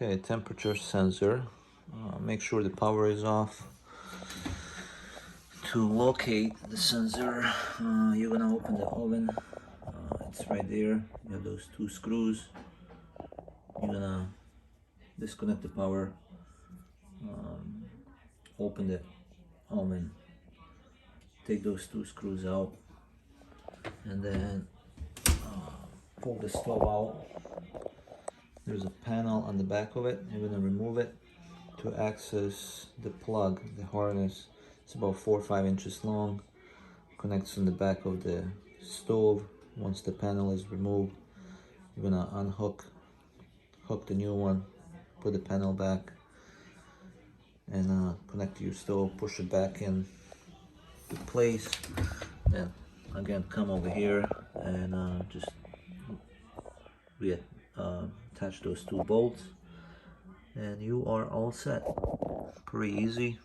Okay, temperature sensor. Make sure the power is off. To locate the sensor, you're gonna open the oven. It's right there. You have those two screws. You're gonna disconnect the power, open the oven, take those two screws out, and then pull the stove out. There's a panel on the back of it. You're gonna remove it to access the plug, the harness. It's about 4 or 5 inches long. Connects on the back of the stove. Once the panel is removed, you're gonna hook the new one, put the panel back, and connect to your stove. Push it back in place. Then again, come over here and just attach those two bolts, and you are all set. Pretty easy.